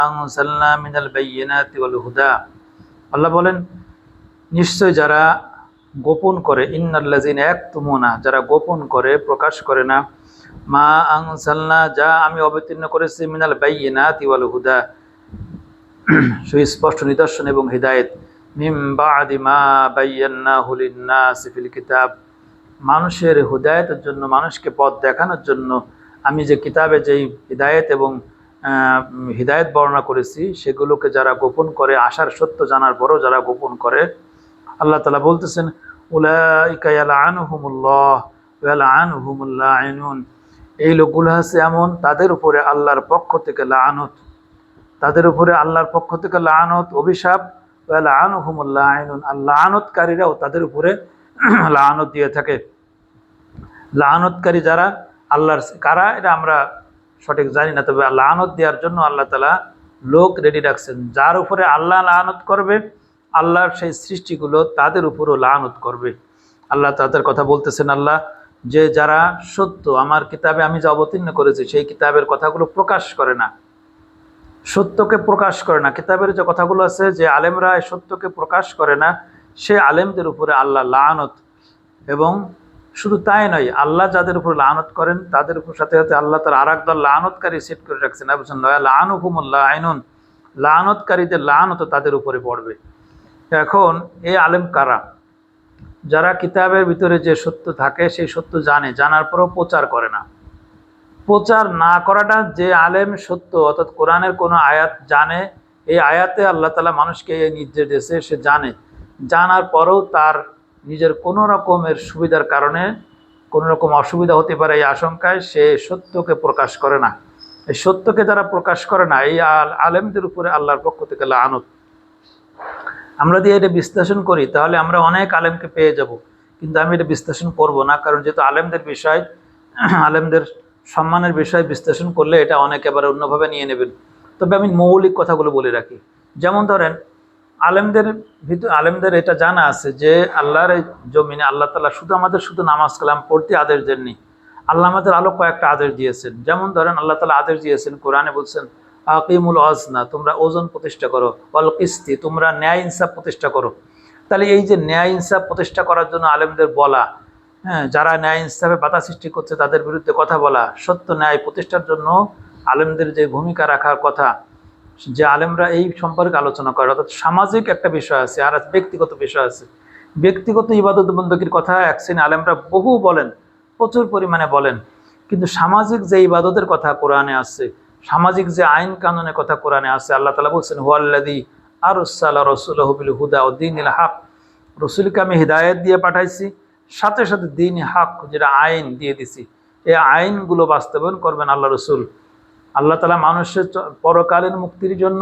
আনজালনা মিনাল বাইয়িনাতি ওয়াল হুদা। আল্লাহ বলেন, নিশ্চয় যারা গোপন করে, ইন্নাল্লাযিনা ইয়াকতুমুনা, যারা গোপন করে, প্রকাশ করে না, মা আনজালনা, যা আমি অবতীর্ণ করেছি, মিনাল বাইয়িনাতি ওয়াল হুদা, সুস্পষ্ট নিদর্শন এবং হিদায়েত, মিন বাদি মা বায়্যানাহু লিন-নাসি ফিল কিতাব, মানুষের হিদায়েতের জন্য, মানুষকে পথ দেখানোর জন্য আমি যে কিতাবে যেই হিদায়েত এবং হিদায়েত বর্ণনা করেছি, সেগুলোকে যারা গোপন করে, আশার সত্য জানার পরও যারা গোপন করে, আল্লাহ তাআলা বলতেছেন, উলাইকা ইয়ালআনুহুমুল্লাহ ওয়া ইয়ালআনুহুমুল লাঈনুন, এই লোকগুলো আছে এমন, তাদের উপরে আল্লাহর পক্ষ থেকে লাআনত, তাদের উপরে আল্লাহর পক্ষ থেকে লাআনত, অভিশাপ, ওয়া ইয়ালআনুহুমুল লাঈনুন, আর লাআনতকারীরাও তাদের উপরে লাআনত দিয়ে থাকে। লাআনতকারী যারা, আল্লাহর কারা এটা আমরা সঠিক জানি না, তবে লাআনত দেওয়ার জন্য আল্লাহ তাআলা লোক রেডি রাখছেন। যার উপরে আল্লাহ লাআনত করবে, আল্লাহর সেই সৃষ্টিগুলো তাদের উপরও লাআনত করবে। আল্লাহ তাদের কথা বলতেছেন, আল্লাহ যে যারা সত্য, আমার কিতাবে আমি যা অবতীর্ণ করেছি সেই কিতাবের কথাগুলো প্রকাশ করে না, সত্যকে প্রকাশ করে না, কিতাবের যে কথাগুলো আছে, যে আলেমরা এই সত্যকে প্রকাশ করে না, সে আলেমদের উপরে আল্লাহ লাআনত। এবং শুধু তাই নয়, আল্লাহ যাদের উপর লাআনত করেন তাদের উপর সাথে সাথে আল্লাহ তার আর একদল লাআনতকারী সেট করে রাখছেন, বলছেন লাআনুহুমুল লাঈনুন, লাআনতকারীদের লাআনত তাদের উপরে পড়বে। এখন এই আলেম কারা? যারা কিতাবের ভিতরে যে সত্য থাকে সেই সত্য জানে, জানার পরেও প্রচার করে না। প্রচার না করাটা, যে আলেম সত্য অর্থাৎ কোরআনের কোনো আয়াত জানে, এই আয়াতে আল্লাহ তাআলা মানুষকে এই নির্দেশ দিয়েছে, সে জানে, জানার পরেও তার নিজের কোনো রকমের সুবিধার কারণে কোনো রকম অসুবিধা হতে পারে এই আশঙ্কায় সে সত্যকে প্রকাশ করে না। এই সত্যকে যারা প্রকাশ করে না, এই আলেমদের উপরে আল্লাহর পক্ষ থেকে লাআনত। আমরা যদি এটা বিশ্লেষণ করি তাহলে আমরা অনেক আলেমকে পেয়ে যাব, কিন্তু আমি এটা বিশ্লেষণ করব না, কারণ যেহেতু আলেমদের বিষয়, আলেমদের সম্মানের বিষয় বিশ্লেষণ করলে এটা অনেক এবারে অন্যভাবে নিয়ে নেবেন। তবে আমি মৌলিক কথাগুলো বলে রাখি। যেমন ধরেন, আলেমদের এটা জানা আছে যে আল্লাহর এই জমিনে আল্লাহ তাআলা শুধু নামাজ কালাম পড়তে আদেশ দেননি, আল্লাহ আমাদের আরো কয়েকটা আদেশ দিয়েছেন। যেমন ধরেন, আল্লাহ তাআলা আদেশ দিয়েছেন, কোরআনে বলছেন, আকিমুল ওয়াজনা, তোমরা ওজন প্রতিষ্ঠা করো, ওয়াল কিসতি, তোমরা ন্যায় ইনসাফ প্রতিষ্ঠা করো। তাহলে এই যে ন্যায় ইনসাফ প্রতিষ্ঠা করার জন্য আলেমদের বলা, হ্যাঁ, যারা ন্যায় ইনসাফে বাধা সৃষ্টি করছে তাদের বিরুদ্ধে কথা বলা, সত্য ন্যায় প্রতিষ্ঠার জন্য আলেমদের যে ভূমিকা রাখার কথা, যে আলেমরা এই সম্পর্কে আলোচনা করে, অর্থাৎ সামাজিক একটা বিষয় আছে আর ব্যক্তিগত বিষয় আছে। ব্যক্তিগত ইবাদত বন্দীর কথা এক শ্রেণী আলেমরা বহু বলেন, প্রচুর পরিমাণে বলেন, কিন্তু সামাজিক যে ইবাদতের কথা কোরআনে আছে, সামাজিক যে আইন কানুনের কথা কোরআনে আছে, আল্লাহ তাআলা বলছেন, হুয়াল্লাযী আরসালা রাসূলাহু বিল হুদা ওয়া দীনিল হক, রাসূলকে আমি হিদায়াত দিয়ে পাঠাইছি, সাথে সাথে দ্বীন হক, যেটা আইন দিয়ে দিছি। এই আইনগুলো বাস্তবায়ন করবেন আল্লাহ রসুল। আল্লাহ তাআলা মানুষের পরকালীন মুক্তির জন্য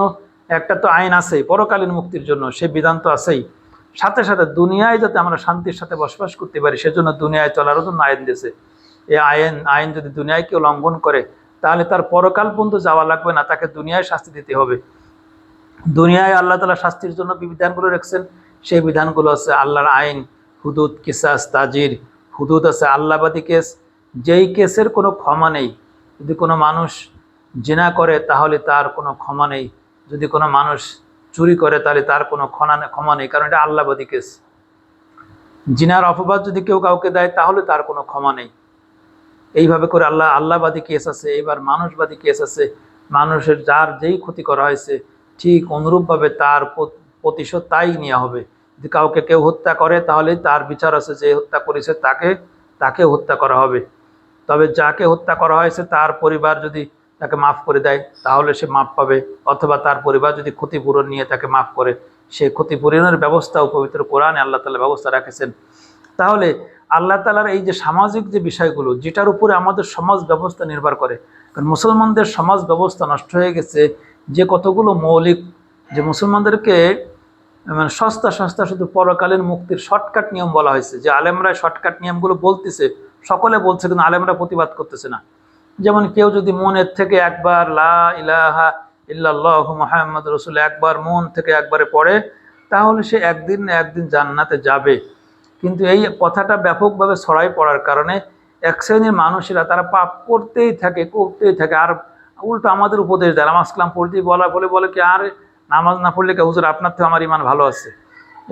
একটা তো আইন আছেই, পরকালীন মুক্তির জন্য সে বিধান তো আছেই, সাথে সাথে দুনিয়ায় যাতে আমরা শান্তির সাথে বসবাস করতে পারি সেজন্য দুনিয়ায় চলারও জন্য আইন দিয়েছে। এই আইন যদি দুনিয়ায় কেউ লঙ্ঘন করে তাহলে তার পরকাল পর্যন্ত যাওয়া লাগবে না, তাকে দুনিয়ায় শাস্তি দিতে হবে। দুনিয়ায় আল্লাহ তাআলা শাস্তির জন্য বিধানগুলো রেখেছেন, সেই বিধানগুলো আছে আল্লাহর আইন, হুদুদ, কিসাস, তাজির। হুদুদ আছে আল্লাহবাদী কেস, যেই কেসের কোনো ক্ষমা নেই। যদি কোনো মানুষ জিনা করে তাহলে তার কোনো ক্ষমা নেই, যদি কোনো মানুষ চুরি করে তাহলে তার কোনো ক্ষমা নেই, কারণ এটা আল্লাহবাদী কেস। জিনার অপবাদ যদি কেউ কাউকে দেয় তাহলে তার কোনো ক্ষমা নেই। এইভাবে করে আল্লাহবাদী কেস আছে। এবার মানুষবাদী কেস আছে, মানুষের যার যেই ক্ষতি করা হয়েছে ঠিক অনুরূপভাবে তার প্রতিশোধ তাই নেওয়া হবে। যদি কাউকে কেউ হত্যা করে তাহলে তার বিচার আছে, যে হত্যা করেছে তাকে হত্যা করা হবে। তবে যাকে হত্যা করা হয়েছে তার পরিবার যদি তাকে মাফ করে দেয় তাহলে সে মাফ পাবে, অথবা তার পরিবার যদি ক্ষতিপূরণ নিয়ে তাকে মাফ করে, সে ক্ষতিপূরণের ব্যবস্থাও পবিত্র কোরআনে আল্লাহ তাআলা ব্যবস্থা রেখেছেন। তাহলে আল্লাহ তাআলার এই যে সামাজিক যে বিষয়গুলো, যেটার উপরে আমাদের সমাজ ব্যবস্থা নির্ভর করে, কারণ মুসলমানদের সমাজ ব্যবস্থা নষ্ট হয়ে গেছে, যে কতগুলো মৌলিক, যে মুসলমানদেরকে মানে সস্তা সস্তা শুধু পরকালীন মুক্তির শর্টকাট নিয়ম বলা হয়েছে, যে আলেমরা শর্টকাট নিয়মগুলো বলতেছে, সকলে বলছে, কিন্তু আলেমরা প্রতিবাদ করতেছে না। যেমন কেউ যদি মনের থেকে একবার লা ইলাহা ইল্লাল্লাহু মুহাম্মাদুর রাসূলুল্লাহ একবার মন থেকে একবারে পড়ে তাহলে সে একদিন না একদিন জান্নাতে যাবে। কিন্তু এই কথাটা ব্যাপকভাবে ছড়াই পড়ার কারণে এক শ্রেণীর মানুষেরা তারা পাপ করতেই থাকে। আর উল্টো আমাদের উপদেশ দেয়, নামাজ কালাম পড়তেই বলা বলে বলে কি আর নামাজ না পড়লে কে হুজুর আপনার থেকে আমার ইমান ভালো আছে।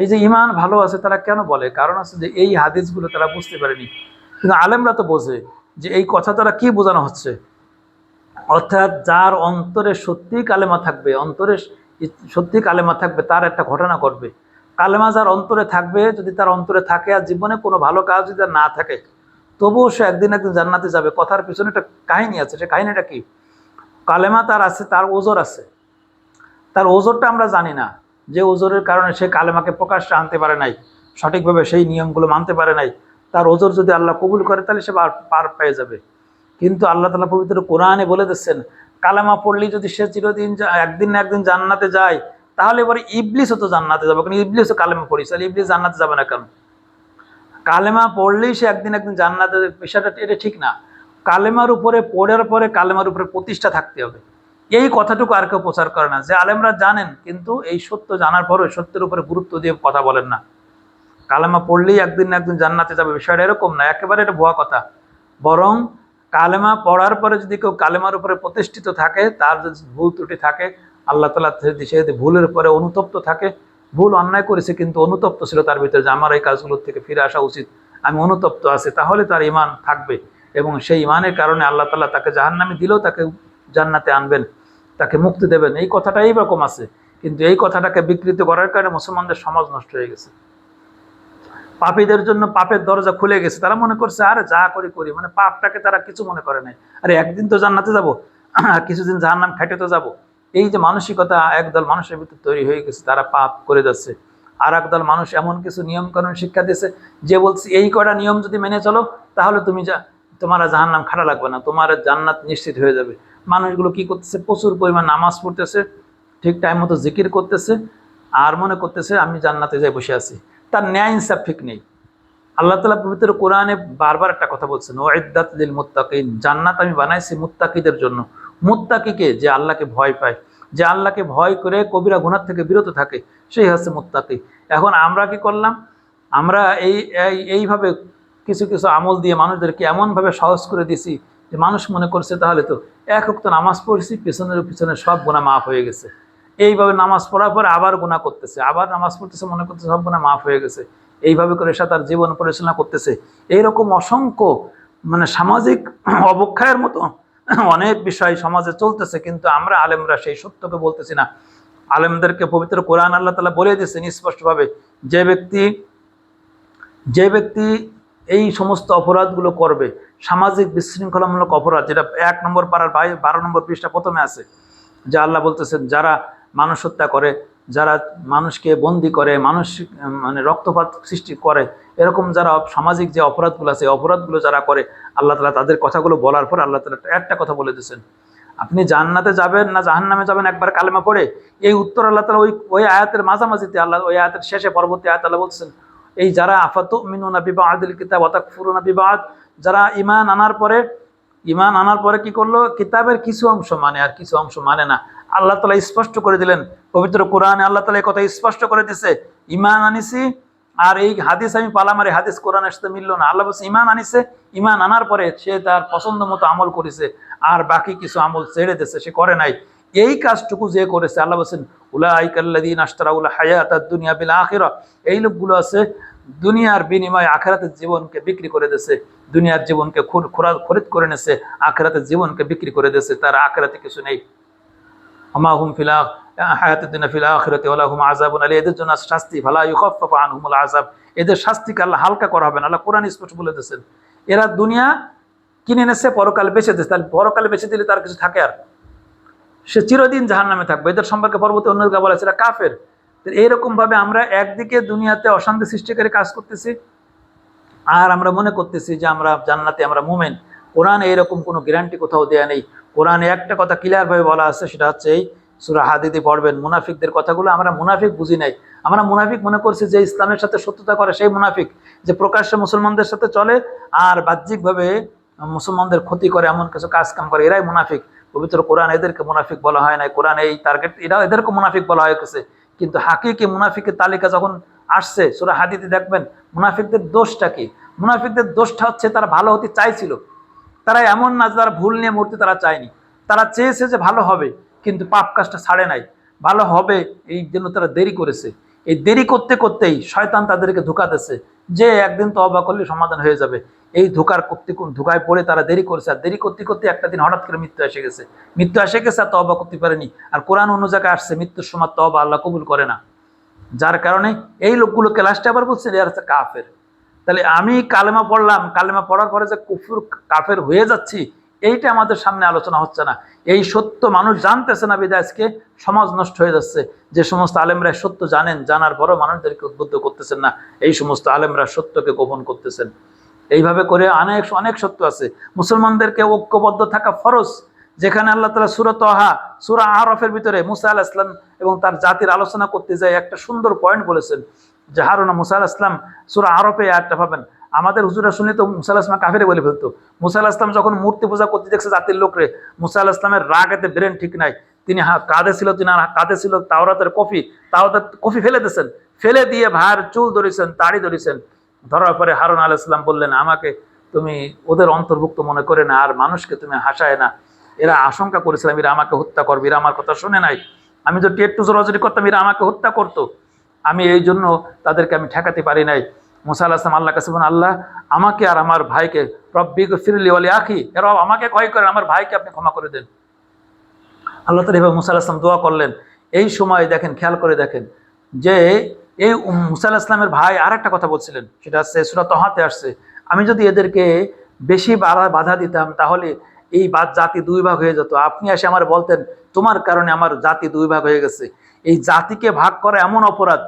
এই যে ইমান ভালো আছে তারা কেন বলে? কারণ আছে যে এই হাদিসগুলো তারা বুঝতে পারেনি, কিন্তু আলেমরা তো বোঝে যে এই কথা তারা কি বোঝানো হচ্ছে। অর্থাৎ যার অন্তরে সত্যি কালেমা থাকবে, অন্তরে সত্যি কালেমা থাকবে, তার একটা ঘটনা ঘটবে। কালেমা যার অন্তরে থাকবে, যদি তার অন্তরে থাকে আর জীবনে কোনো ভালো কাজ যদি না থাকে, তবুও সে একদিন একদিন জান্নাতে যাবে। কথার পিছনে একটা কাহিনী আছে, সে কাহিনীটা কি? কালেমা তার আছে, তার ওজোর আছে, তার ওজোরটা আমরা জানি না, যে ওজোরের কারণে সে কালেমাকে প্রকাশ্যে আনতে পারে নাই, সঠিকভাবে সেই নিয়মগুলো মানতে পারে নাই। তার ওজোর যদি আল্লাহ কবুল করে তাহলে সে পার পেয়ে যাবে। কিন্তু আল্লাহ তাআলা পবিত্র কোরআনে বলে দিচ্ছেন, কালেমা পড়লেই যদি সে চিরদিন একদিন না একদিন জান্নাতে যায়, তাহলে এবার ইবলিসও তো জান্নাতে যাবে। কারণ ইবলিসও কালেমা পড়িস, তাহলে ইবলিস জান্নাতে যাবে না কেন? কালেমা পড়লেই সে একদিন একদিন জান্নাতে, বিষয়টা এটা ঠিক না। কালেমার উপরে পড়ার পরে কালেমার উপরে প্রতিষ্ঠা থাকতে হবে, এই কথাটুকু আর কেউ প্রচার করে না। যে আলেমরা জানেন কিন্তু এই সত্য জানার পরেও সত্যের উপরে গুরুত্ব দিয়ে কথা বলেন না। কালেমা পড়লেই একদিন না একদিন জান্নাতে যাবে, বিষয়টা এরকম না, একেবারে এটা ভুয়া কথা। বরং কালেমা পড়ার পরে যদি কেউ কালেমার উপরে প্রতিষ্ঠিত থাকে, তার যদি ভুল ত্রুটি থাকে, আল্লাহ তাআলা সে যদি ভুলের পরে অনুতপ্ত থাকে, ভুল অন্যায় করেছে কিন্তু অনুতপ্ত ছিল তার ভিতরে যে আমার এই কাজগুলোর থেকে ফিরে আসা উচিত, আমি অনুতপ্ত আছি, তাহলে তার ঈমান থাকবে। এবং সেই ঈমানের কারণে আল্লাহ তাআলা তাকে জাহান্নামে দিলেও তাকে জান্নাতে আনবেন, তাকে মুক্তি দেবেন। এই কথাটা এইরকম আছে, কিন্তু এই কথাটাকে বিকৃত করার কারণে মুসলমানদের সমাজ নষ্ট হয়ে গেছে। পাপীদের জন্য পাপের দরজা খুলে গেছে, তারা মনে করছে আরে যা করি করি, মানে পাপটাকে তারা কিছু মনে করে নাই। আরে একদিন তো জান্নাতে যাব, আর কিছুদিন জাহান্নাম খাইতে তো যাব। এই যে মানসিকতা একদল মানুষের ভিতর তৈরি হয়ে গেছে, তারা পাপ করে যাচ্ছে। আর একদল মানুষ এমন কিছু নিয়ম কানুন শিক্ষা দিয়েছে, যে বলছে এই কটা নিয়ম যদি মেনে চলো তাহলে তুমি তোমার জাহান্নাম খাটা লাগবে না, তোমার জান্নাত নিশ্চিত হয়ে যাবে। মানুষগুলো কি করতেছে? প্রচুর পরিমাণ নামাজ পড়তেছে, ঠিক টাইম মতো জিকির করতেছে, আর মনে করতেছে আমি জান্নাতে যাই বসে আছি। তার ন্যায় ইনসাফ ঠিক নেই। আল্লাহ তাআলা পবিত্র কোরআনে বারবার একটা কথা বলছেন, ওয়াইদ্দাত লিল মুত্তাকিন, জান্নাত আমি বানাইছি মুত্তাকিদের জন্য। মুত্তাকিকে, যে আল্লাহকে ভয় পায়, যে আল্লাহকে ভয় করে কবিরা গুনাহ থেকে বিরত থাকে, সেই হচ্ছে মুত্তাকি। এখন আমরা কি করলাম? আমরা এইভাবে কিছু কিছু আমল দিয়ে মানুষদেরকে এমনভাবে সহজ করে দিছি যে মানুষ মনে করছে তাহলে তো এক ওয়াক্ত নামাজ পড়ছি, পিছনের পিছনে সব গুনাহ মাফ হয়ে গেছে। এইভাবে নামাজ পড়ার পরে আবার গুনাহ করতেছে, আবার নামাজ পড়তেছে, মনে করতেছে সব গুনাহ মাফ হয়ে গেছে। এইভাবে করে সে তার জীবন পরিচালনা করতেছে। এইরকম অসংখ্য মানে সামাজিক অবক্ষয়ের মতো অনেক বিষয় সমাজে চলতেছে, কিন্তু আমরা আলেমরা সেই সত্যকে বলতেছি না। আলেমদেরকে পবিত্র কোরআন আল্লাহ তাআলা বলে দিয়েছেন স্পষ্টভাবে, যে ব্যক্তি যে ব্যক্তি এই সমস্ত অপরাধগুলো করবে, সামাজিক বিশৃঙ্খলামূলক অপরাধ, যেটা 1 নম্বর পারার 12 নম্বর পৃষ্ঠা প্রথমে আছে, যা আল্লাহ বলতেছেন যারা মানুষ হত্যা করে, যারা মানুষকে বন্দি করে, মানুষ মানে রক্তপাত সৃষ্টি করে, এরকম যারা সামাজিক যে অপরাধগুলো আছে, অপরাধগুলো যারা করে, আল্লাহ তাআলা তাদের কথাগুলো বলার পর আল্লাহ তাআলা একটা কথা বলে দিয়েছেন, আপনি জান্নাতে যাবেন না জাহান্নামে যাবেন একবার কালেমা পড়ে। এই উত্তর আল্লাহ তাআলা ওই আয়াতের মাঝামাঝিতে, আল্লাহ ওই আয়াতের শেষে পরবর্তী আয়াত আল্লাহ বলছেন, এই যারা আফাতুমিনুনা বিবাদিল কিতাব ওয়া তাকফুরুনা বিবাদ, যারা ঈমান আনার পরে কি করলো? কিতাবের কিছু অংশ মানে আর কিছু অংশ মানে না। আল্লাহ তাআলা স্পষ্ট করে দিলেন পবিত্র কোরআনে, আল্লাহ তাআলা এই কথা স্পষ্ট করে দিয়েছে, ঈমান আনিছি আর এই হাদিস আমি পালাম, আর এই হাদিস কোরআনের সাথে মিলল না। আল্লাহ বলছে ঈমান আনিছে, ঈমান আনার পরে সে তার পছন্দ মতো আমল করেছে, আর বাকি কিছু আমল ছেড়ে দিয়েছে, সে করে নাই। এই কাজটুকু যে করেছে, আল্লাহ বলছেন উলাইকাল্লাযীনা আশতারাউল হায়াতাদ দুনিয়া বিল আখিরাহ, এই লোকগুলো আছে দুনিয়ার বিনিময়ে আখিরাতের জীবনকে বিক্রি করে দিয়েছে, দুনিয়ার জীবনকে খরিদ করে নিয়েছে, আখিরাতের জীবনকে বিক্রি করে দিয়েছে, তার আখিরাতে কিছু নেই। ওমা হুম ফিল হায়াতিদ দুনিয়া ফিল আখিরাতি ওয়া লাহুম আযাবুন আলী, এদের জন্য শাস্তি, ফালা ইউখাফফাফু আনহুমুল আযাব, এদের শাস্তিকে আল্লাহ হালকা করা হবে না। আল্লাহ কোরআন স্পষ্ট বলে দিয়েছেন, এরা দুনিয়া কিনে এনেছে, পরকাল বেচে দিয়েছে, তাহলে পরকালে বেচে দিলে তার কিছু থাকে? আর সে চিরদিন জাহান্নামে থাকবে। এদের সম্পর্কে পরবর্তী অন্য বলা হয়েছে এরা কাফের। এইরকম ভাবে আমরা একদিকে দুনিয়াতে অশান্তি সৃষ্টিকারী কাজ করতেছি, আর আমরা মনে করতেছি যে আমরা জান্নাতে, আমরা মুমিন। কোরআন এইরকম কোনো গ্যারান্টি কোথাও দেয়া নেই। কোরআনে একটা কথা ক্লিয়ার ভাবে বলা আছে, সেটা হচ্ছে এই সূরা হাদীদে পড়বেন মুনাফিকদের কথাগুলো। আমরা মুনাফিক বুঝি নাই, আমরা মুনাফিক মনে করছি যে ইসলামের সাথে শত্রুতা করে সেই মুনাফিক, যে প্রকাশ্যে মুসলমানদের সাথে চলে আর বাহ্যিকভাবে মুসলমানদের ক্ষতি করে, এমন কিছু কাজ কাম করে, এরাই মুনাফিক। পবিত্র কোরআন এদেরকে মুনাফিক বলা হয় না, কোরআন এই টার্গেট, এদেরকে মুনাফিক বলা হয়েছে। কিন্তু হাকিকি মুনাফিকের তালিকা যখন আসছে সূরা হাদীদে দেখবেন মুনাফিকদের দোষটা কি। মুনাফিকদের দোষটা হচ্ছে তারা ভালো হতে চাইছিল, তারা এমন না তারা ভুল নিয়ে মরতে তারা চায়নি, তারা চেয়েছে যে ভালো হবে, কিন্তু পাপ কাজটা ছাড়ে নাই। ভালো হবে এই জন্য তারা দেরি করেছে। এই দেরি করতে করতেই শয়তান তাদেরকে ধোঁকা দিচ্ছে যে একদিন তওবা করলে সমাধান হয়ে যাবে। এই ধোঁকায় পড়ে তারা দেরি করেছে, আর দেরি করতে করতে একটা দিন হঠাৎ করে মৃত্যু এসে গেছে। মৃত্যু এসে গেছে আর তওবা করতে পারেনি। আর কোরআন অন্য জায়গায় আসছে মৃত্যুর সময় তওবা আল্লাহ কবুল করে না। যার কারণে এই লোকগুলোকে লাস্টে আবার বলছেন এরা হচ্ছে কাফের। তাহলে আমি কালেমা পড়লাম, কালেমা পড়ার পরে যে কুফর কাফের হয়ে যাচ্ছি, এইটা আমাদের সামনে আলোচনা হচ্ছে না। এই সত্য মানুষ জানতেছে না বিধায় আজকে সমাজ নষ্ট হয়ে যাচ্ছে। যে সমস্ত আলেমরা সত্য জানেন, জানার পরও মানুষদেরকে উদ্বুদ্ধ করতেছেন না, এই সমস্ত আলেমরা সত্যকে গোপন করতেছেন। এইভাবে করে অনেক অনেক সত্য আছে। মুসলমানদেরকে ঐক্যবদ্ধ থাকা ফরজ। যেখানে আল্লাহ তাআলা সূরা তাহা, সূরা আরাফের ভিতরে মুসা আলাইহিস সালাম এবং তার জাতির আলোচনা করতে যায় একটা সুন্দর পয়েন্ট বলেছেন যে হারুন মুসা আলাইহিস সালাম, সূরা আরাফে আয়াতটা পাবেন। আমাদের হুজুরা শুনলে তো মুসা আলাইহিস সালাম কাফেরে বলে ফেলতো। মুসা আলাইহিস সালাম যখন মূর্তি পূজা করতে দেখছে জাতির লোকরে, মুসা আলাইহিস সালামের রাগেতে ব্রেন ঠিক নাই, তিনি কাঁধে ছিল তাওরাতের কফি ফেলে দিয়েছেন। ফেলে দিয়ে ভাইয়ের চুল ধরেছেন, দাড়ি ধরেছেন। ধরার পরে হারুন আলাইহিস সালাম বললেন, আমাকে তুমি ওদের অন্তর্ভুক্ত মনে করে না, আর মানুষকে তুমি হাসায় না। এরা আশঙ্কা করেছিলাম এরা আমাকে হত্যা করবে, এরা আমার কথা শুনে নাই। আমি যদি একটু জোরাজুরি করতাম এরা আমাকে হত্যা করতো। আমি এই জন্য তাদেরকে আমি ঠেকাতে পারি নাই। মুসা আলাইহিস সালাম আল্লাহর কাছে বলেন, আল্লাহ আমাকে আর আমার ভাইকে, রব্বি গফিরলি ওয়া লিআখি, এরা আমাকে ক্ষমা করেন, আমার ভাইকে আপনি ক্ষমা করে দেন। আল্লাহ তাআলা এভাবে মুসা আলাইহিস সালাম দোয়া করলেন। এই সময় দেখেন, খেয়াল করে দেখেন যে এই মুসা আলাইহিস সালামের ভাই আর একটা কথা বলছিলেন, সেটা হচ্ছে সূরা তাহাতে আসছে, আমি যদি এদেরকে বেশি বাধা দিতাম তাহলে এই জাতি দুই ভাগ হয়ে যেত। আপনি এসে আমার বলতেন তোমার কারণে আমার জাতি দুই ভাগ হয়ে গেছে। এই জাতিকে ভাগ করা এমন অপরাধ,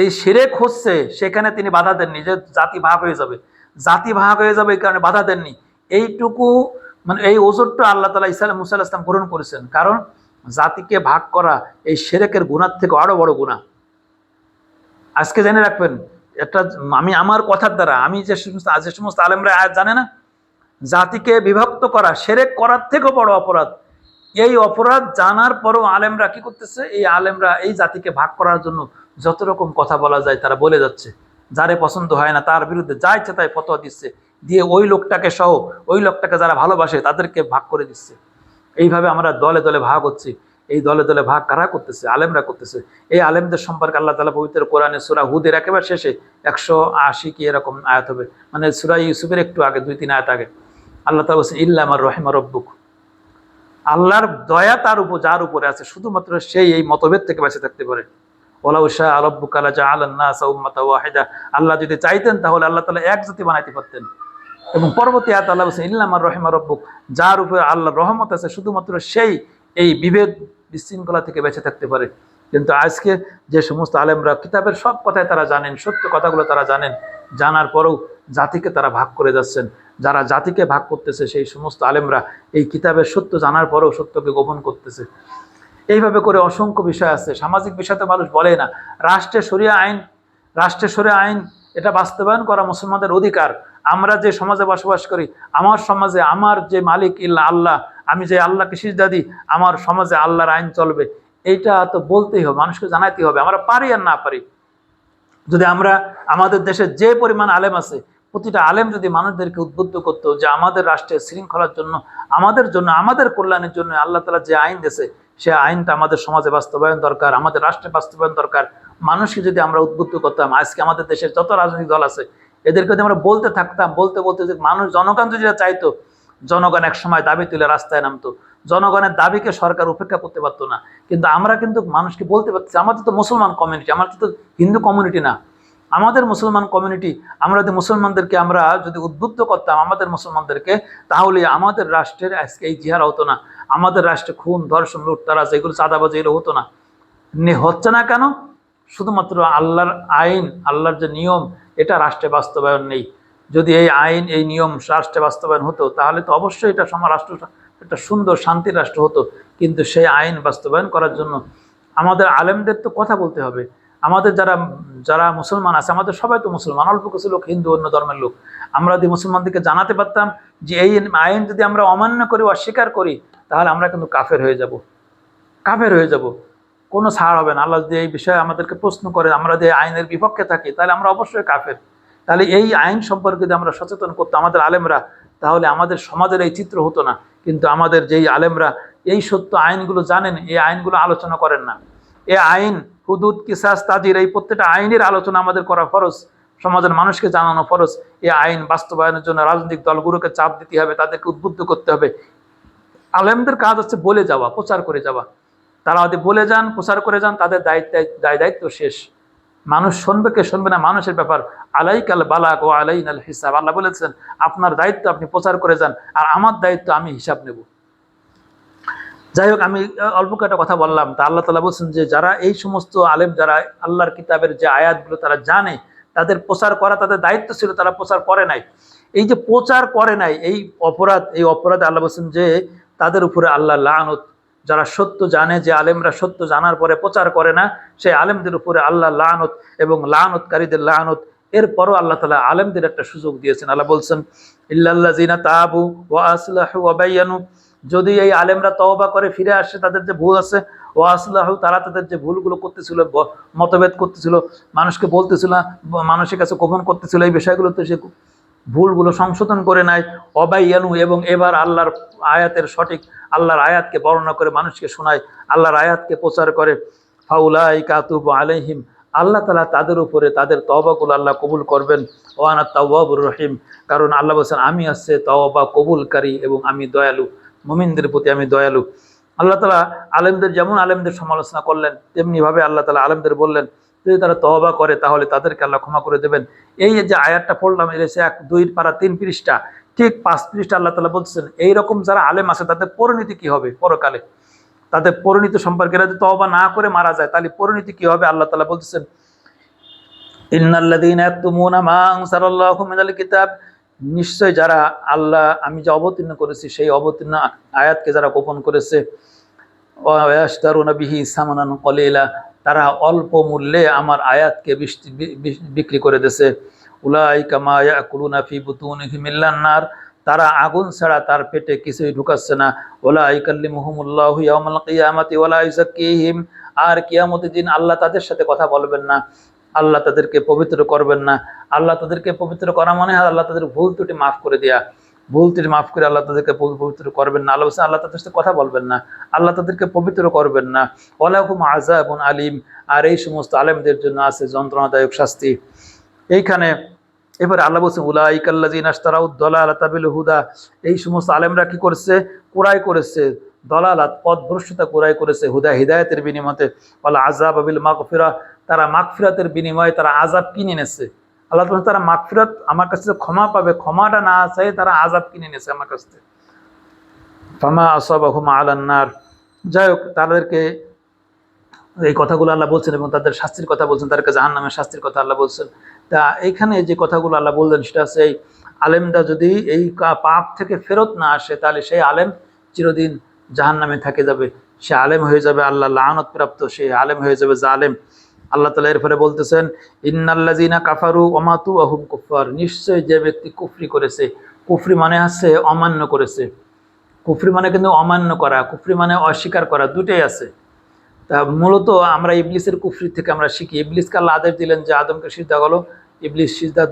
এই শিরক হচ্ছে, সেখানে তিনি বাধা দেননি যে জাতি ভাগ হয়ে যাবে। জাতি ভাগ হয়ে যাবে এই কারণে বাধা দেননি। এইটুকু মানে এই ওজরটা আল্লাহ তাআলা মুসা আলাইহিস সালাম পূরণ করেছেন। কারণ জাতিকে ভাগ করা এই শিরকের গুনাহ থেকে আরো বড় গুনাহ। আজকে জেনে রাখবেন, একটা আমি আমার কথার দ্বারা, আমি যে সমস্ত আলেমরা আয়াত জানে না, জাতিকে বিভক্ত করা শিরক করার থেকেও বড় অপরাধ। এই অপরাধ জানার পরও আলেমরা কি করতেছে, এই আলেমরা এই জাতিকে ভাগ করার জন্য যত রকম কথা বলা যায় তারা বলে যাচ্ছে। যারে পছন্দ হয় না তার বিরুদ্ধে যা ইচ্ছে তাই ফতোয়া দিচ্ছে, দিয়ে ওই লোকটাকে সহ ওই লোকটাকে যারা ভালোবাসে তাদেরকে ভাগ করে দিচ্ছে। এইভাবে আমরা দলে দলে ভাগ হচ্ছি। এই দলে দলে ভাগ কারা করতেছে? আলেমরা করতেছে। এই আলেমদের সম্পর্কে আল্লাহ তাআলা পবিত্র কোরআনে সূরা হুদের একেবারে শেষে 180 কি এরকম আয়াত হবে, মানে সূরা ইউসুফের একটু আগে 2-3 আয়াত আগে আল্লাহ তাআলা বলছেন, ইল্লা মান রাহিমা রাব্বুক, আল্লাহর দয়া তার উপর যার উপরে আছে শুধুমাত্র সেই এই মতভেদ থেকে বেঁচে থাকতে পারে। ওয়ালাউ শাআ রাব্বুকা লাজাআলান নাসা উম্মাতান ওয়াহিদা, আল্লাহ যদি চাইতেন তাহলে আল্লাহ তাআলা এক জাতি বানাইতে পারতেন। এবং পরবর্তী আয়াত আল্লাহ বলছেন, ইল্লা মান রাহিমা রাব্বুক, যার উপরে আল্লাহর রহমত আছে শুধুমাত্র সেই এই বিভেদ বিশৃঙ্খলা থেকে বেঁচে থাকতে পারে। কিন্তু আজকে যে সমস্ত আলেমরা কিতাবের সব কথাই তারা জানেন, সত্য কথাগুলো তারা জানেন, জানার পরেও জাতিকে তারা ভাগ করে যাচ্ছেন। যারা জাতিকে ভাগ করতেছে সেই সমস্ত আলেমরা এই কিতাবের সত্য জানার পরেও সত্যকে গোপন করতেছে। এইভাবে করে অসংখ্য বিষয় আছে। সামাজিক বিষয় তো মানুষ বলে না। রাষ্ট্রের শরিয়া আইন এটা বাস্তবায়ন করা মুসলমানদের অধিকার। আমরা যে সমাজে বসবাস করি, আমার সমাজে আমার যে মালিক ইল্লা আল্লাহ, আমি যে আল্লাহকে সিজদা দিই, আমার সমাজে আল্লাহর আইন চলবে, এইটা তো বলতেই হবে, মানুষকে জানাইতে হবে। আমরা পারি আর না পারি, যদি আমরা আমাদের দেশে যে পরিমাণ আলেম আছে, প্রতিটা আলেম যদি মানুষদেরকে উদ্বুদ্ধ করতো যে আমাদের রাষ্ট্রের শৃঙ্খলার জন্য, আমাদের কল্যাণের জন্য আল্লাহ তাআলা যে আইন দিয়েছে, সে আইনটা আমাদের সমাজে বাস্তবায়ন দরকার, আমাদের রাষ্ট্রে বাস্তবায়ন দরকার। মানুষকে যদি আমরা উদ্বুদ্ধ করতাম, আজকে আমাদের দেশের যত রাজনৈতিক দল আছে এদেরকে যদি আমরা বলতে থাকতাম, বলতে বলতে যে জনগণ যদি চাইতো, জনগণ এক সময় দাবি তুলে রাস্তায় নামতো। জনগণের দাবিকে সরকার উপেক্ষা করতে পারতো না। কিন্তু আমরা কিন্তু মানুষকে বলতে পারছি, আমাদের তো মুসলমান কমিউনিটি, আমাদের তো হিন্দু কমিউনিটি না, আমাদের মুসলমান কমিউনিটি। আমরা যদি মুসলমানদেরকে আমরা যদি উদ্বুদ্ধ করতাম আমাদের মুসলমানদেরকে, তাহলে আমাদের রাষ্ট্রের আজকে এই জিহারা হতো না। আমাদের রাষ্ট্রে খুন, ধর্ষণ, লুটতরাজ, এগুলো চাঁদাবাজি এগুলো হতো না। হচ্ছে না কেন? শুধুমাত্র আল্লাহর আইন, আল্লাহর যে নিয়ম, এটা রাষ্ট্রে বাস্তবায়ন নেই। যদি এই আইন, এই নিয়ম রাষ্ট্রে বাস্তবায়ন হতো তাহলে তো অবশ্যই এটা রাষ্ট্র একটা সুন্দর শান্তির রাষ্ট্র হতো। কিন্তু সেই আইন বাস্তবায়ন করার জন্য আমাদের আলেমদের তো কথা বলতে হবে। আমাদের যারা মুসলমান আছে, আমাদের সবাই তো মুসলমান, অল্প কিছু লোক হিন্দু, অন্য ধর্মের লোক। আমরা যদি মুসলমানদেরকে জানাতে পারতাম যে এই আইন যদি আমরা অমান্য করি, অস্বীকার করি, তাহলে আমরা কিন্তু কাফের হয়ে যাব। কোনো ছাড় হবে না। আল্লাহ যদি এই বিষয়ে আমাদেরকে প্রশ্ন করে, আমরা যদি আইনের বিপক্ষে থাকি, তাহলে আমরা অবশ্যই কাফের। তাহলে এই আইন সম্পর্কে যদি আমরা সচেতন করতাম, আমাদের আলেমরা, তাহলে আমাদের সমাজের এই চিত্র হতো না। কিন্তু আমাদের যেই আলেমরা এই সত্য আইনগুলো জানেন, এই আইনগুলো আলোচনা করেন না। এই আইন, হুদুদ, কিসাস, তাজির, এই প্রত্যেকটা আইনের আলোচনা আমাদের করা ফরজ, সমাজের মানুষকে জানানো ফরজ। এই আইন বাস্তবায়নের জন্য রাজনৈতিক দলগুলোকে চাপ দিতে হবে, তাদেরকে উদ্বুদ্ধ করতে হবে। আলেমদের কাজ হচ্ছে বলে যাওয়া, প্রচার করে যাওয়া। তারা যদি বলে যান, প্রচার করে যান, তাদের দায়িত্ব শেষ। মানুষ শুনবে কে শুনবে না মানুষের ব্যাপার। আলাইকাল বালাগ ওয়া আলাইনাল হিসাব। আল্লাহ বলেছেন আপনার দায়িত্ব আপনি প্রচার করে যান, আর আমার দায়িত্ব আমি হিসাব নেব। যাই হোক, আমি অল্প একটা কথা বললাম। তা আল্লাহ তাআলা বলছেন যে যারা এই সমস্ত আলেম, যারা আল্লাহর কিতাবের যে আয়াতগুলো তারা জানে, তাদের প্রচার করা তাদের দায়িত্ব ছিল, তারা প্রচার করে নাই। এই যে প্রচার করে নাই, এই অপরাধে আল্লাহ বলছেন যে তাদের উপরে আল্লাহ লানত। যারা সত্য জানে, যে আলেমরা সত্য জানার পরে প্রচার করে না, সেই আলেমদের উপরে আল্লাহ লানত এবং লানতকারীদের লানত। এরপরও আল্লাহ তাআলা আলেমদের একটা সুযোগ দিয়েছেন। আল্লাহ বলছেন ইল্লাল্লাযিনা তাবু ওয়া আসলাহু ওয়া বায়ানু, যদি এই আলেমরা তওবা করে ফিরে আসে, তাদের যে ভুল আছে, ওয়া আসলাহু, তারা তাদের যে ভুলগুলো করতেছিল, মতভেদ করতেছিল, মানুষকে বলতেছিল, মানুষের কাছে গোপন করতেছিল, এই বিষয়গুলোতে সে ভুলগুলো সংশোধন করে নেয়, অবাইয়ানু, এবং এবার আল্লাহর আয়াতের সঠিক আল্লাহর আয়াতকে বর্ণনা করে মানুষকে শোনায়, আল্লাহর আয়াতকে প্রচার করে, ফাউলাইকা আতুবু আলাইহিম, আল্লাহ তাআলা তাদের উপরে তাদের তওবাগুলো আল্লাহ কবুল করবেন। ওয়া আনা তাওয়াবুর রহিম, কারণ আল্লাহ বলেছেন আমি আছে তওবা কবুলকারী এবং আমি দয়ালু, মুমিনদের প্রতি আমি দয়ালু। আল্লাহ তাআলা আলেমদের, যেমন আলেমদের সমালোচনা করলেন, তেমনি ভাবে আল্লাহ তাআলা আলেমদের বললেন যদি তারা তওবা করে তাহলে তাদেরকে আল্লাহ ক্ষমা করে দেবেন। এই যে আয়াতটা পড়লাম, এর 1, 2 পারা 3 পৃষ্ঠা, ঠিক 5 পৃষ্ঠা আল্লাহ তাআলা বলছেন এইরকম যারা আলেম আছে তাদের পরিণতি কি হবে পরকালে, তাদের পরিণতি সম্পর্কে। যদি তওবা না করে মারা যায় তাহলে পরিণতি কি হবে? আল্লাহ তাআলা বলতেছেন ইন্নাল্লাযীনা ইয়াকতুমুনা মা আনজালাল্লাহু মিনাল কিতাব, নিশ্চয় যারা আল্লাহ আমি যে অবতীর্ণ করেছি সেই অবতীর্ণ আয়াতকে যারা গোপন করেছে, ওয়া ইয়াশতারুনা বিহি সামানান কলিলা, তারা অল্প মূল্যে আমার আয়াতকে বিক্রি করে দিয়েছে। উলাইকা মা ইয়াকুলুনা ফি বুতুনিহিম ইল্লান নার, তারা আগুন ছাড়া তার পেটে কিছুই ঢুকাচ্ছে না। ওয়ালা ইয়াকাল্লিমুহুমুল্লাহু ইয়াওমাল কিয়ামাতি ওয়ালা ইউযাক্কিহিম, আর কিয়ামতের দিন আল্লাহ তাদের সাথে কথা বলবেন না, আল্লাহ তাদেরকে পবিত্র করবেন না। আল্লাহ তাদেরকে পবিত্র করা মানে আল্লাহ তাদের ভুল ত্রুটি মাফ করে দেয়া, ভুল ত্রুটি মাফ করে আল্লাহ তাদেরকে পবিত্র করবেন না। আল্লাহ তাদের সাথে কথা বলবেন না, আল্লাহ তাদেরকে পবিত্র করবেন না। ওয়ালাহুম আযাবুন আলীম, আর এই সমস্ত আলেমদের জন্য আছে যন্ত্রণাদায়ক শাস্তি। এইখানে এবারে আল্লাহ বলছেন উলাইকাল্লাযীনা ইশতারাউদ দালালাতা বিল হুদা, এই সমস্ত আলেমরা কি করেছে? ক্রয় করেছে দলালাত, পথভ্রষ্টতা ক্রয় করেছে হুদা, হিদায়াতের বিনিময়ে, ওয়াল আযাব বিল মাগফিরা, তারা মাগফিরাতের বিনিময়ে তারা আযাব কিনে নিয়েছে। আল্লাহ বলছেন তারা মাগফিরাত আমার কাছে ক্ষমা পাবে, ক্ষমাটা না চাই তারা আযাব কিনে নিয়েছে আমার কাছ থেকে। ফামা আসাবাহুম আলান নার, যাই হোক তাদেরকে এই কথাগুলো আল্লাহ বলছেন এবং তাদের শাস্তির কথা বলছেন, তাদেরকে জাহান্নামের শাস্তির কথা আল্লাহ বলছেন। তা এইখানে যে কথাগুলো আল্লাহ বললেন সেটা হচ্ছে এই আলেমরা যদি এই পাপ থেকে ফেরত না আসে তাহলে সেই আলেম চিরদিন জাহান্নামে থেকে যাবে, সে আলেম হয়ে যাবে আল্লাহ লানত প্রাপ্ত, সে আলেম হয়ে যাবে জালেম। আল্লাহ তাআলা এরপরে বলতেছেন ইন্নাল্লাযীনা কাফারু ওয়া মাতু ওয়া হুম কুফার, নিশ্চয় যে ব্যক্তি কুফরি করেছে, কুফরি মানে হচ্ছে অমান্য করেছে, কুফরি মানে কিন্তু অমান্য করা, কুফরি মানে অস্বীকার করা, দুটোই আছে। তা মূলত আমরা ইবলিসের কুফরি থেকে আমরা শিখি, ইবলিসকে আল্লাহ আদেশ দিলেন যে আদমকে সিজদা করো, ইবলিস সিজদা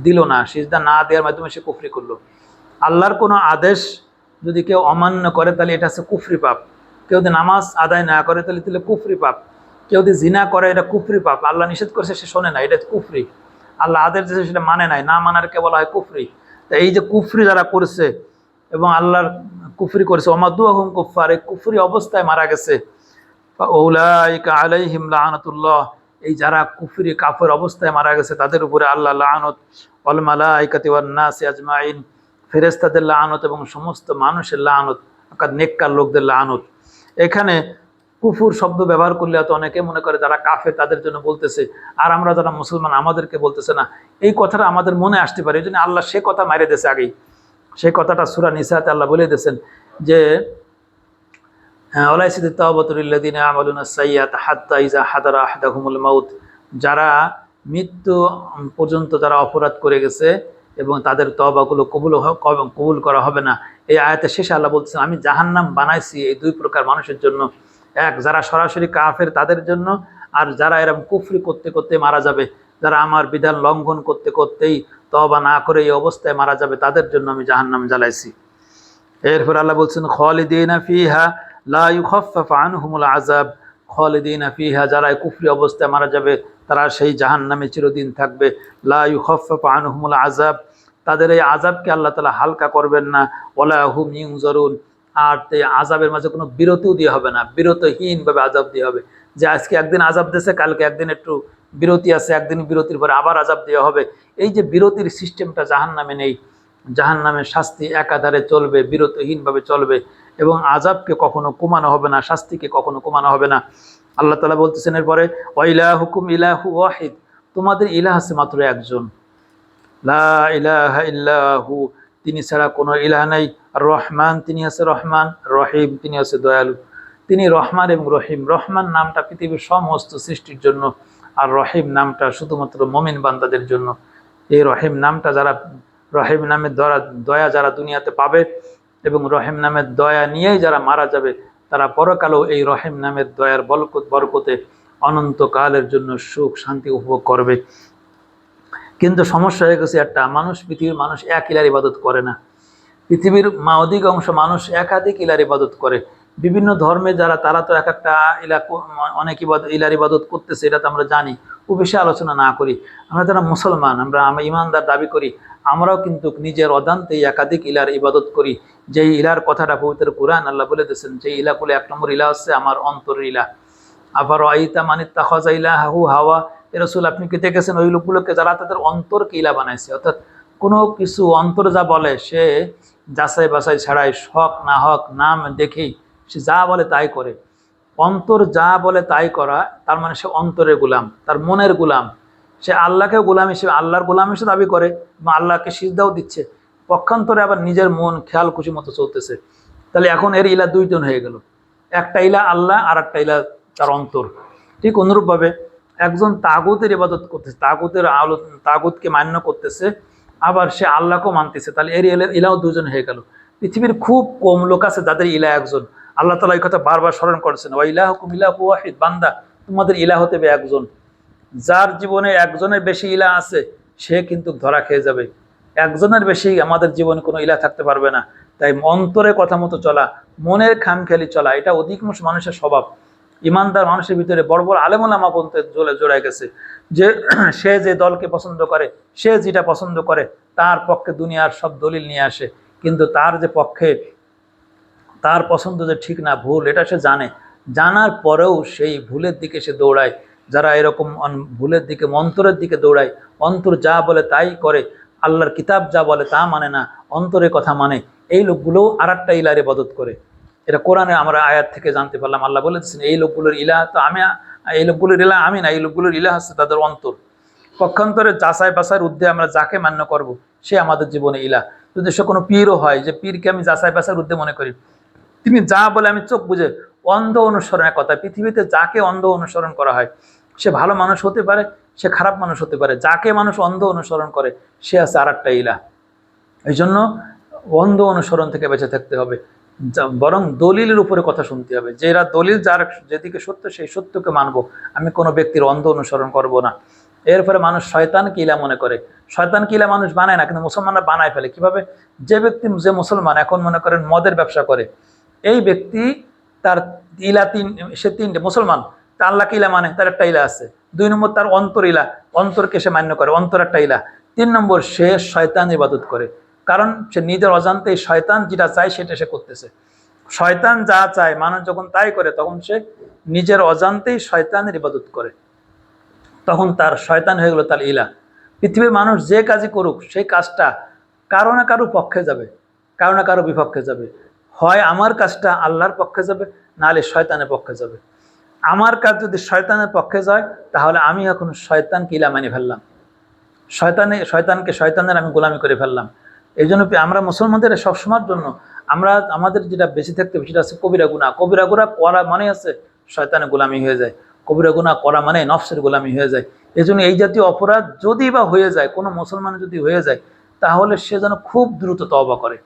দিল না, সিজদা না দেওয়ার মাধ্যমে সে কুফরি করলো। আল্লাহর কোনো আদেশ যদি কেউ অমান্য করে তাহলে এটা হচ্ছে কুফরি পাপ। কেউ যদি নামাজ আদায় না করে তাহলে কুফরি পাপ। কেউ যদি জিনা করে এটা কুফরি পাপ। আল্লাহ নিষেধ করেছে সে শোনে না, এটা কুফরি। আল্লাহ আদেশ দিয়েছে সেটা মানে নাই, না মানার কে বলা হয় কুফরি। তা এই যে কুফরি যারা করেছে এবং আল্লাহর কুফরি করেছে, ওমাদুহুম কুফার, এই কুফরি অবস্থায় মারা গেছে, ফাউলাইকা আলাইহিম লানাতুল্লাহ, এই যারা কুফরি কাফের অবস্থায় মারা গেছে তাদের উপরে আল্লাহ লানত, ওয়াল মালাইকাতি ওয়ান নাসি আজমাইন, ফেরেশতাদের লানত এবং সমস্ত মানুষের লানত, অর্থাৎ নেককার লোকদের লানত। এখানে কুফুর শব্দ ব্যবহার করলে হয়তো অনেকে মনে করে যারা কাফের তাদের জন্য বলতেছে, আর আমরা যারা মুসলমান আমাদেরকে বলতেছে না, এই কথাটা আমাদের মনে আসতে পারে। এই জন্য আল্লাহ সে কথা মারিয়ে দিয়েছে আগেই, সেই কথাটা সূরা নিসাতে আল্লাহ বলে দিয়েছেন যে যারা মৃত্যু পর্যন্ত যারা অপরাধ করে গেছে এবং তাদের তওবাগুলো কবুল করা হবে না। এই আয়াতের শেষে আল্লাহ বলছেন আমি জাহান্নাম বানাইছি এই 2 প্রকার মানুষের জন্য, এক যারা সরাসরি কাফের তাদের জন্য, আর যারা এরকম কুফরি করতে করতে মারা যাবে, যারা আমার বিধান লঙ্ঘন করতে করতেই তওবা না করে এই অবস্থায় মারা যাবে তাদের জন্য আমি জাহান্নাম জ্বালাইছি। এরপর আল্লাহ বলছেন খালিদিনা ফিহা লা ইউখাফফাফু আনহুমুল আযাব, খালিদিনা ফিহা, যারা কুফরি অবস্থায় মারা যাবে তারা সেই জাহান্নামে চিরদিন থাকবে। লা ইউখাফফাফু আনহুমুল আযাব, তাদের এই আযাবকে আল্লাহ তাআলা হালকা করবেন না। ওয়ালা হুম ইউনজারুন, আর এই আযাবের মাঝে কোনো বিরতিও দেওয়া হবে না, বিরতহীনভাবে আযাব দেওয়া হবে, যে আজকে একদিন আযাব দিয়েছে, কালকে একদিন একটু বিরতি আছে, একদিন বিরতির পরে আবার আযাব দেওয়া হবে। এই যে বিরতির সিস্টেমটা জাহান্নামে নেই। জাহান্নামের শাস্তি একাধারে চলবে, বিরতহীনভাবে চলবে, এবং আযাবকে কখনো কমানো হবে না, শাস্তিকে কখনো কমানো হবে না। আল্লাহ তাআলা বলতেছেন এরপরে, ওয়া ইলাহুকুম ইলাহু ওয়াহিদ, তোমাদের ইলাহ আছে মাত্র একজন, লা ইলাহা ইল্লাহু, তিনি ছাড়া কোনো ইলাহ নাই। রহমান, তিনি আছে রহমান, রহিম, তিনি আছে দয়ালু। তিনি রহমান এবং রহিম। রহমান নামটা পৃথিবীর সমস্ত সৃষ্টির জন্য, আর রহিম নামটা শুধুমাত্র মুমিন বান্দাদের জন্য। এই রহিম নামটা যারা, রহিম নামের দয়া যারা দুনিয়াতে পাবে এবং রহিম নামের দয়া নিয়েই যারা মারা যাবে, তারা পরকালেও এই রহিম নামের দয়ার বরকতে অনন্তকালের জন্য সুখ শান্তি উপভোগ করবে। কিন্তু সমস্যা হয়ে গেছে একটা, পৃথিবীর মানুষ এক ইলার ইবাদত করে না। পৃথিবীর অধিকাংশ মানুষ একাধিক ইলার ইবাদত করে। বিভিন্ন ধর্মে যারা, তারা তো এক একটা অনেক ইলার ইবাদত করতেছে, এটা তো আমরা জানি, খুব বেশি আলোচনা না করি। আমরা যারা মুসলমান, আমরা ইমানদার দাবি করি, আমরাও কিন্তু নিজের অজান্তেই একাধিক ইলার ইবাদত করি। যেই ইলার কথাটা পবিত্র কুরআন আল্লাহ বলে দিয়েছেন, যে ইলাগুলো 1 নম্বর ইলা হচ্ছে আমার অন্তরের ইলা। আবার আইতা মানিত্তাখাযা ইলাহু হাওয়া, এ রাসূল আপনি কি দেখেছেন ওই লোকগুলোকে যারা তাদের অন্তরকে ইলা বানাইছে? অর্থাৎ কোনো কিছু অন্তর যা বলে সে যাচাই বাছাই ছাড়াই, হক না হক নাম দেখেই সে যা বলে তাই করে। অন্তর যা বলে তাই করা, তার মানে সে অন্তরের গোলাম, তার মনের গোলাম। সে আল্লাহকে গোলাম হিসেবে, আল্লাহর গোলাম হিসেবে দাবি করে এবং আল্লাহকে সিজদাও দিচ্ছে, পক্ষান্তরে আবার নিজের মন খেয়াল খুশি মতো চলতেছে। তাহলে এখন এর ইলা দুইজন হয়ে গেল, একটা ইলা আল্লাহ আর একটা ইলা তার অন্তর। ঠিক অনুরূপভাবে একজন তাগুতের ইবাদত করতেছে, তাগুতকে মান্য করতেছে, আবার সে আল্লাহকেও মানতেছে, তাহলে এর ইলাও দুজন হয়ে গেল। পৃথিবীর খুব কম লোক আছে যাদের ইলা একজন। আল্লাহ তাআলা এই কথা বারবার স্মরণ করেছেন, ওয়া ইলাহুকুম ইলাহু ওয়াহিদ, বান্দা তোমাদের ইলাহ হতে হবে একজন। যার জীবনে একজনের বেশি ইলা আছে সে কিন্তু ধরা খেয়ে যাবে। একজনের বেশি আমাদের জীবনে কোনো ইলা থাকতে পারবে না। তাই অন্তরে কথা মতো চলা, মনের খামখেয়ালি চলা, এটা অধিকাংশ মানুষের স্বভাব। ইমানদার মানুষের ভিতরে বড় বড় আলেম ওলামা পর্যন্ত জোড়ায় গেছে যে সে যে দলকে পছন্দ করে, সে যেটা পছন্দ করে, তার পক্ষে দুনিয়ার সব দলিল নিয়ে আসে, কিন্তু তার যে পক্ষে, তার পছন্দ যে ঠিক না ভুল, এটা সে জানে, জানার পরেও সেই ভুলের দিকে সে দৌড়ায়। যারা এরকম ভুলের দিকে, অন্তরের দিকে দৌড়ায়, অন্তর যা বলে তাই করে, আল্লাহর কিতাব যা বলে তা মানে না, অন্তরের কথা মানে, এই লোকগুলোও আর একটা ইলার ইবাদত করে। এটা কোরআনে আমরা আয়াত থেকে জানতে পারলাম। আল্লাহ বলেছেন এই লোকগুলোর ইলাহ তো এই লোকগুলোর ইলাহ আমি না, এই লোকগুলোর ইলাহ হচ্ছে তাদের অন্তর। পক্ষান্তরে যাচাই বাছাইয়ের ঊর্ধ্বে আমরা যাকে মান্য করব সে আমাদের জীবনে ইলাহ। যদি সে কোনো পীরও হয়, যে পীরকে আমি যাচাই বাছাইয়ের ঊর্ধ্বে মনে করি, তিনি যা বলে আমি চোখ বুঝে, অন্ধ অনুসরণের কথা। পৃথিবীতে যাকে অন্ধ অনুসরণ করা হয়, সে ভালো মানুষ হতে পারে, সে খারাপ মানুষ হতে পারে, যাকে মানুষ অন্ধ অনুসরণ করে সে আছে আর একটা ইলাহ। এই জন্য অন্ধ অনুসরণ থেকে বেঁচে থাকতে হবে, বরং দলিলের উপরে কথা শুনতে হবে। যেরা দলিল, যার যেদিকে সত্য সেই সত্যকে মানবো, আমি কোনো ব্যক্তির অন্ধ অনুসরণ করব না। এরপরে মানুষ শয়তানকে ইলা মনে করে। শয়তানকে ইলা মানুষ বানায় না, কিন্তু মুসলমানরা বানায় ফেলে। কিভাবে? যে ব্যক্তি, যে মুসলমান এখন মনে করেন মদের ব্যবসা করে, এই ব্যক্তি তার ইলা সে তিনটে মুসলমান, তা আল্লাহকে ইলা মানে, তার একটা ইলা আছে। 2 নম্বর তার অন্তর ইলা, অন্তরকে সে মান্য করে, অন্তর একটা ইলা। 3 নম্বর সে শয়তান ইবাদত করে, কারণ সে নিজের অজান্তেই শয়তান যেটা চায় সেটা সে করতেছে। শয়তান যা চায় মানুষ যখন তাই করে, তখন সে নিজের অজান্তেই শয়তানের ইবাদত করে, তখন তার শয়তান হয়ে গেল তার ইলা। পৃথিবীর মানুষ যে কাজই করুক, সেই কাজটা কারো না কারো পক্ষে যাবে, কারো না কারো বিপক্ষে যাবে। হয় আমার কাজটা আল্লাহর পক্ষে যাবে, নাহলে শয়তানের পক্ষে যাবে। আমার কাজ যদি শয়তানের পক্ষে যায়, তাহলে আমি এখন শয়তানকে ইলা মানে ফেললাম, শয়তানকে শয়তানের আমি গোলামি করে ফেললাম। এই জন্য আমরা মুসলমানদের সবসময়ের জন্য আমরা আমাদের যেটা বেশি থাকতে সেটা আছে কবিরা গুনাহ। কবিরা গুনাহ করা মানে আছে শয়তানের গোলামি হয়ে যায়, কবিরা গুনাহ করা মানে নফসের গোলামি হয়ে যায়। এই জন্য এই জাতীয় অপরাধ যদি বা হয়ে যায়, কোনো মুসলমান যদি হয়ে যায়, তাহলে সে যেন খুব দ্রুত তওবা করে।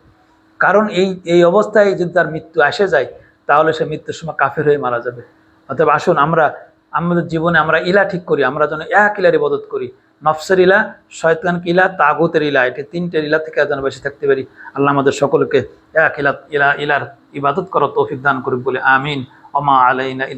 কারণ এই অবস্থায় যদি তার মৃত্যু আসে যায়, তাহলে সে মৃত্যুর সময় কাফের হয়ে মারা যাবে। অতএব আসুন আমরা আমাদের জীবনে আমরা ইলা ঠিক করি, আমরা যেন এক ইলার ইবাদত করি, নফসের ইলা, শয়তানকে ইলা, তাগুতের ইলা, এটি তিনটের ইলা থেকে যেন বেশি থাকতে পারি। আল্লাহ আমাদের সকলকে এক ইলার ইবাদত করার তৌফিক দান করুক বলে আমিন। ওমা আলাইনা